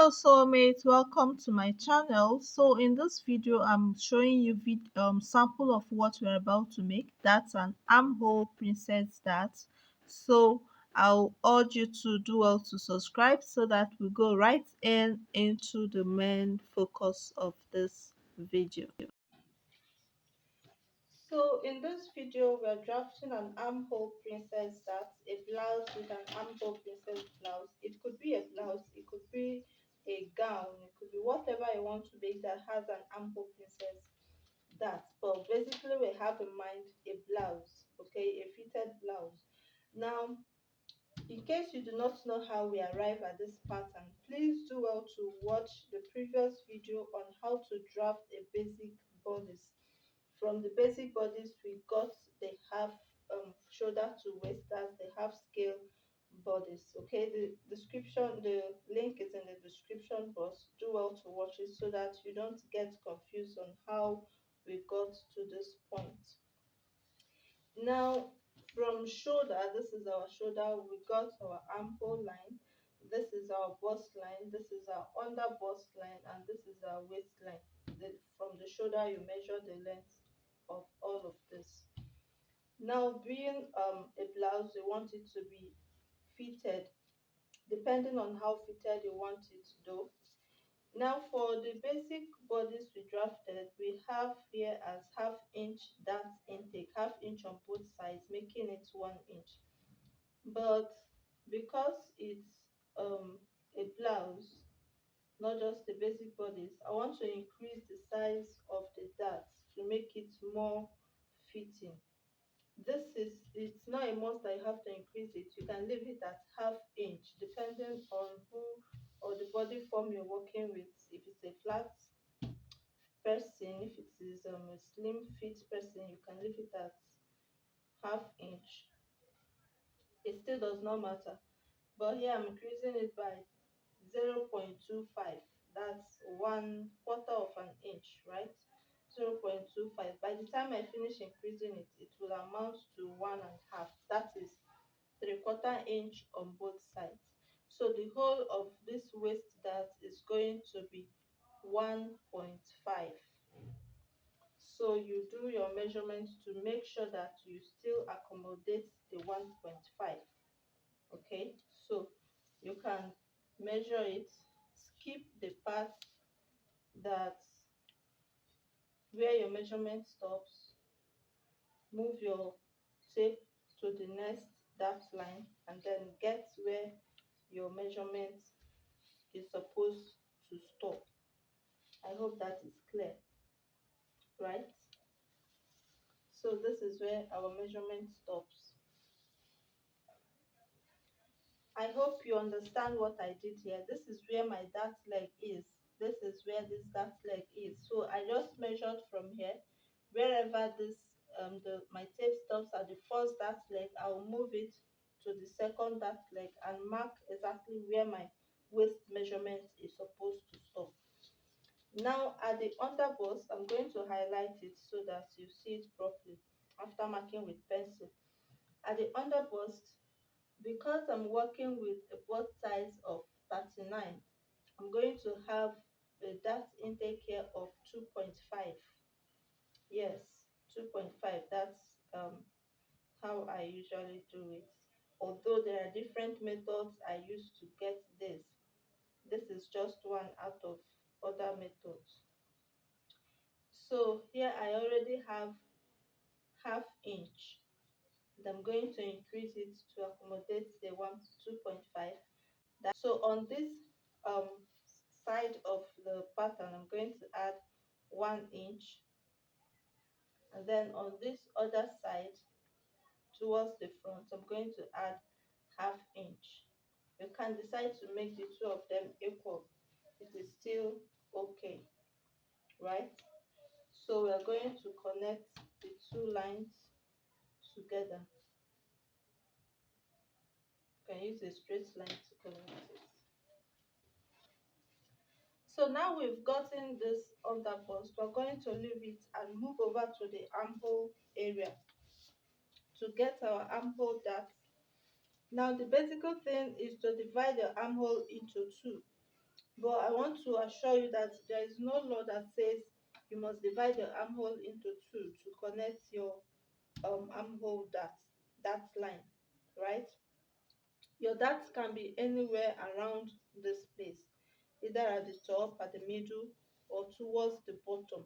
Hello soulmate, welcome to my channel. So in this video I'm showing you sample of what we're about to make. That's an armhole princess dart. So I'll urge you to do well to subscribe so that we go right into the main focus of this video. So in this video, we're drafting an armhole princess dart, a blouse with an armhole princess blouse. It could be a blouse, it could be a gown, it could be whatever you want to make that has an armhole princess dart. But basically, we have in mind a blouse, okay, a fitted blouse. Now, in case you do not know how we arrive at this pattern, please do well to watch the previous video on how to draft a basic bodice. From the basic bodice, we got the half shoulder to waist, that's the half scale bodice. Okay, the link is in the description box. Do well to watch it so that you don't get confused on how we got to this point. Now, from shoulder, this is our shoulder, we got our armhole line, this is our bust line, this is our under bust line, and this is our waistline. From the shoulder, you measure the length of all of this. Now, being a blouse, you want it to be fitted, depending on how fitted you want it though. Now, for the basic bodice we drafted, we have here as half inch dart intake, half inch on both sides, making it 1 inch. But because it's a blouse, not just the basic bodice, I want to increase the size of the dart to make it more fitting. It's not a must that you have to increase it. You can leave it at half inch depending on who or the body form you're working with. If it's a flat person, if it is a slim fit person, you can leave it at half inch. It still does not matter, but here I'm increasing it by 0.25. That's 1/4 of an inch, right? 0.25. By the time I finish increasing it, it will amount to 1.5. That is 3/4 inch on both sides. So the whole of this waist dart is going to be 1.5. So you do your measurements to make sure that you still accommodate the 1.5. Okay, so you can measure it, skip the part that where your measurement stops, move your tape to the next dart line, and then get where your measurement is supposed to stop. I hope that is clear, right? So this is where our measurement stops. I hope you understand what I did here. This is where my dart leg is. This is where this dart leg is. So I just measured from here. Wherever this my tape stops at the first dart leg, I will move it to the second dart leg and mark exactly where my waist measurement is supposed to stop. Now at the underbust, I'm going to highlight it so that you see it properly after marking with pencil. At the underbust, because I'm working with a bust size of 39, I'm going to have a dart intake here of 2.5. Yes, 2.5. That's how I usually do it. Although there are different methods I use to get this. This is just one out of other methods. So here I already have half inch. And I'm going to increase it to accommodate the 2.5. So on this um side of the pattern, I'm going to add 1 inch, and then on this other side towards the front, I'm going to add half inch. You can decide to make the two of them equal. It is still okay, right? So we're going to connect the two lines together. You can use a straight line to connect it. So now we've gotten this underbust, we're going to leave it and move over to the armhole area to get our armhole dart. Now the basic thing is to divide the armhole into two. But I want to assure you that there is no law that says you must divide your armhole into two to connect your armhole that line, right? Your darts can be anywhere around this place, either at the top, at the middle, or towards the bottom.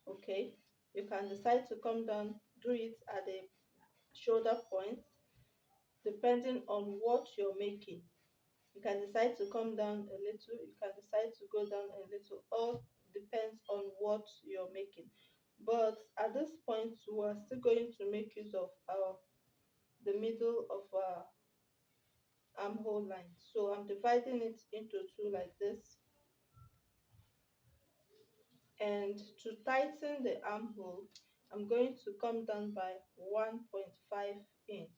Okay, you can decide to come down, do it at the shoulder point, depending on what you're making. You can decide to come down a little, you can decide to go down a little, all depends on what you're making. But at this point, we are still going to make use of our the middle of our armhole line. So I'm dividing it into two like this. And to tighten the armhole, I'm going to come down by 1.5 inch,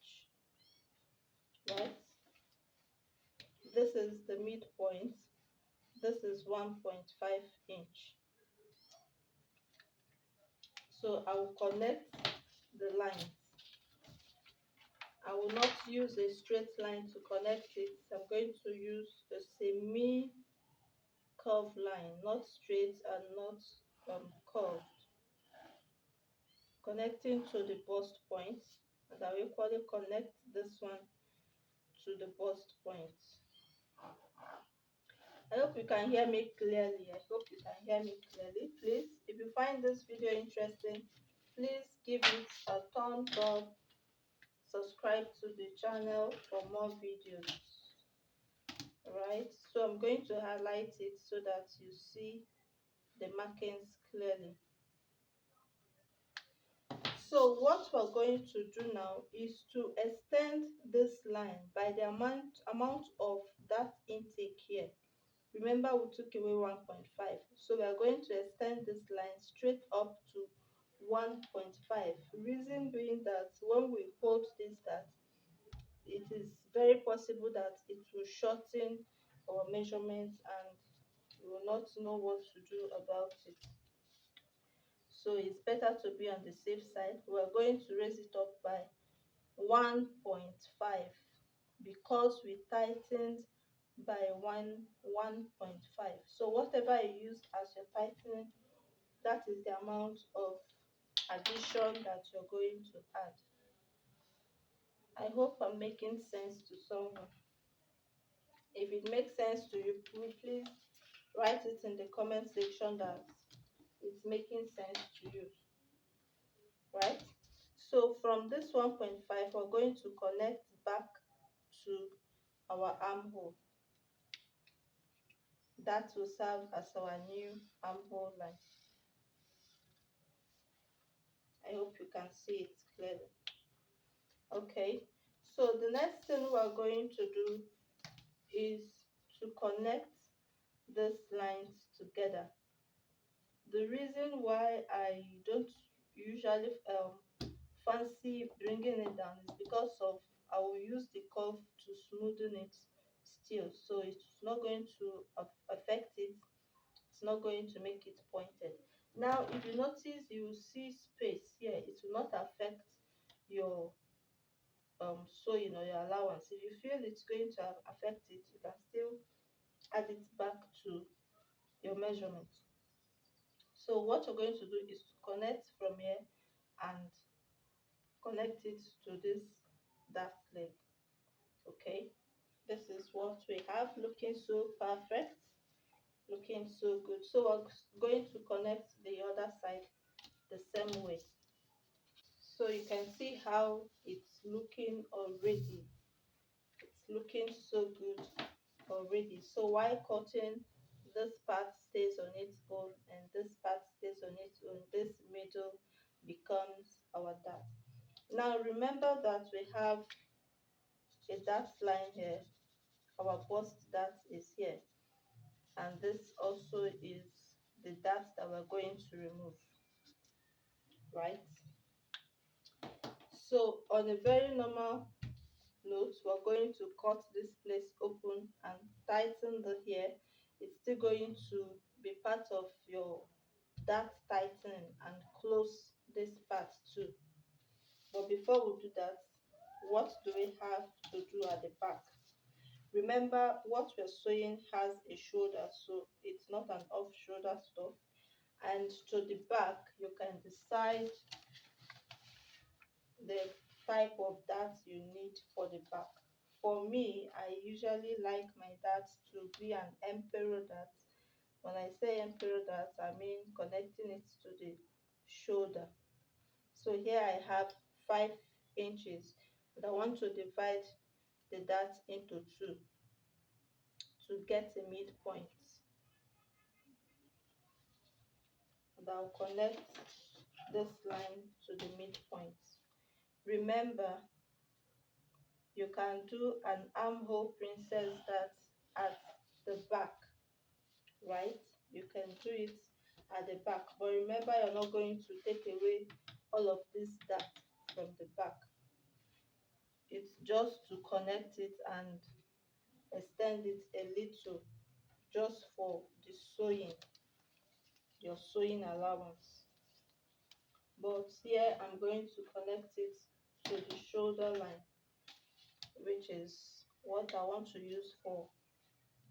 right? This is the midpoint. This is 1.5 inch. So I will connect the lines. I will not use a straight line to connect it. I'm going to use a semi curved line, not straight and not curved, connecting to the bust point, and I will equally connect this one to the bust point. I hope you can hear me clearly. I hope you can hear me clearly. Please, if you find this video interesting, please give it a thumbs up, subscribe to the channel for more videos. Alright, so I'm going to highlight it so that you see the markings clearly. So what we're going to do now is to extend this line by the amount of that intake here. Remember, we took away 1.5, so we are going to extend this line straight up to 1.5. Reason being that when we hold this dart, it is very possible that it will shorten our measurements and we will not know what to do about it. So it's better to be on the safe side. We are going to raise it up by 1.5 because we tightened by 1.5. So whatever you use as your tightening, that is the amount of addition that you're going to add. I hope I'm making sense to someone. If it makes sense to you, please write it in the comment section that it's making sense to you, right? So from this 1.5, we're going to connect back to our armhole. That will serve as our new armhole line. I hope you can see it clearly. Okay, so the next thing we're going to do is to connect these lines together. The reason why I don't usually fancy bringing it down is because of I will use the curve to smoothen it still, so it's not going to affect it. It's not going to make it pointed. Now if you notice, you will see space here. It will not affect your sewing or your allowance. If you feel it's going to affect it, you can still add it back to your measurement. So what you're going to do is to connect from here and connect it to this dark leg. Okay, this is what we have, looking so perfect, looking so good. So we're going to connect the other side the same way. So you can see how it's looking already. It's looking so good already. So while cutting, this part stays on its own and this part stays on its own. This middle becomes our dart. Now remember that we have a dart line here. Our bust dart is here, and this also is the dart that we're going to remove, right? So on a very normal note, we're going to cut this place open and tighten the hair. It's still going to be part of your dart tightening and close this part too. But before we do that, what do we have to do at the back? Remember, what we're sewing has a shoulder, so it's not an off shoulder stuff. And to the back, you can decide the type of darts you need for the back. For me, I usually like my darts to be an emperor dart. When I say emperor dart, I mean connecting it to the shoulder. So here I have 5 inches, and I want to divide the dart into two to get a midpoint. And I'll connect this line to the midpoint. Remember, you can do an armhole princess dart at the back, right? You can do it at the back, but remember, you're not going to take away all of this dart from the back. It's just to connect it and extend it a little, just for the sewing, your sewing allowance. But here I'm going to connect it to the shoulder line, which is what I want to use for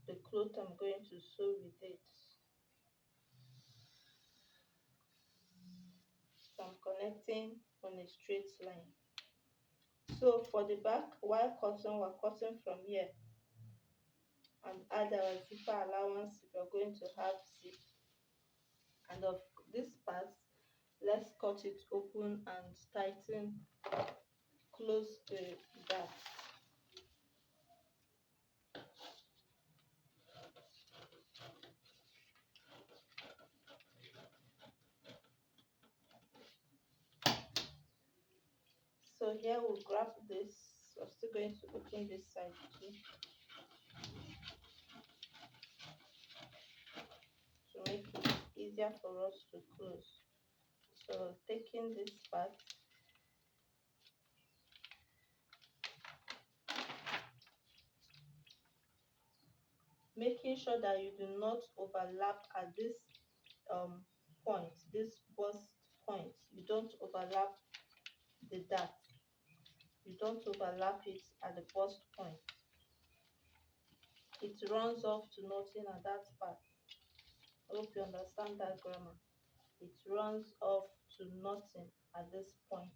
the cloth I'm going to sew with it. So I'm connecting on a straight line. So for the back, while cutting, we're cutting from here and add our zipper allowance if you're going to have zip. And of this part, let's cut it open and tighten close the gap. So here we'll grab this. I'm still going to open this side too to make it easier for us to close. So taking this part, making sure that you do not overlap at this point, this bust point. You don't overlap the dart. You don't overlap it at the bust point. It runs off to nothing at that part. I hope you understand that grammar. It runs off to nothing at this point.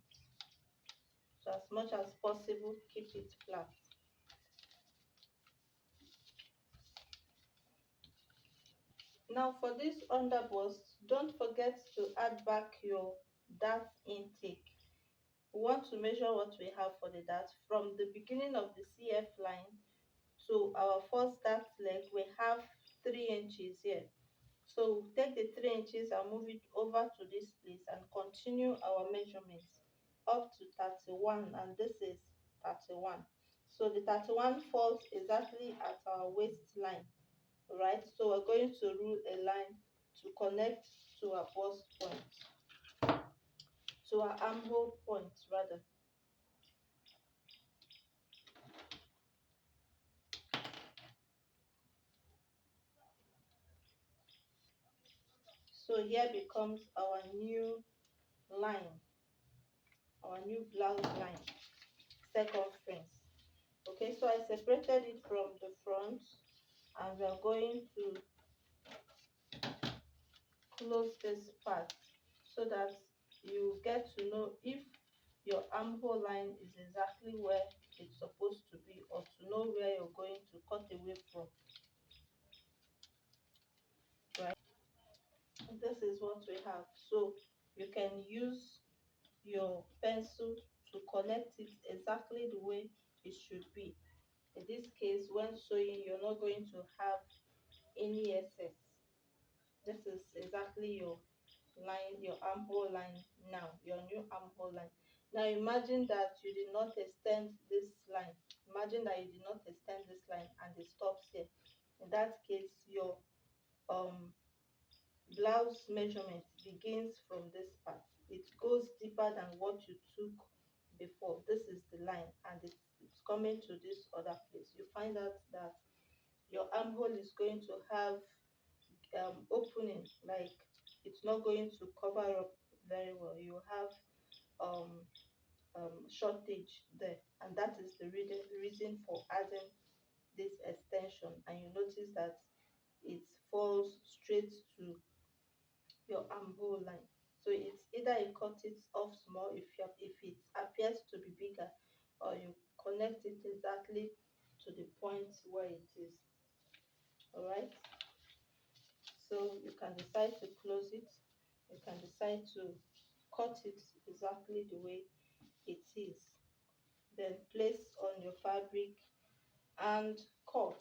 So as much as possible, keep it flat. Now for this underbust, don't forget to add back your dart intake. We want to measure what we have for the dart from the beginning of the CF line to our first dart leg. We have 3 inches here. So take the 3 inches and move it over to this place and continue our measurements up to 31, and this is 31. So the 31 falls exactly at our waistline, right? So we're going to rule a line to connect to our bust point, to our armhole point rather. So here becomes our new line, our new blouse line, circumference. Okay, so I separated it from the front, and we are going to close this part so that you get to know if your armhole line is exactly where it's supposed to be, or to know where you're going to cut away from, right? This is what we have. So you can use your pencil to connect it exactly the way it should be. In this case, when sewing, you're not going to have any excess. This is exactly your line, your armhole line now, your new armhole line. Now imagine that you did not extend this line. Imagine that you did not extend this line and it stops here. In that case, your um blouse measurement begins from this part. It goes deeper than what you took before. This is the line, and it's coming to this other place. You find out that your armhole is going to have opening, like it's not going to cover up very well. You have um, shortage there, and that is the reason for adding this extension and you notice that it falls straight to your armhole line. So it's either you cut it off small if it appears to be bigger, or you connect it exactly to the point where it is. All right. So you can decide to close it. You can decide to cut it exactly the way it is. Then place on your fabric and cut.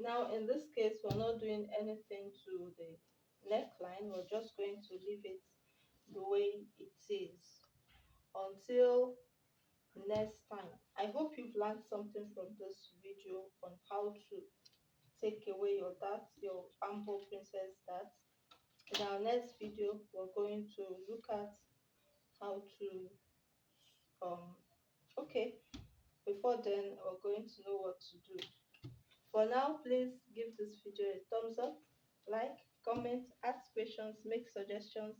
Now in this case, we're not doing anything to the neckline. We're just going to leave it the way it is until next time. I hope you've learned something from this video on how to take away your darts, your Armhole Princess darts. In our next video, we're going to look at how to okay, before then we're going to know what to do. For now, please give this video a thumbs up, like, comment, ask questions, make suggestions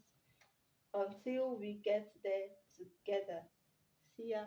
until we get there together. See ya.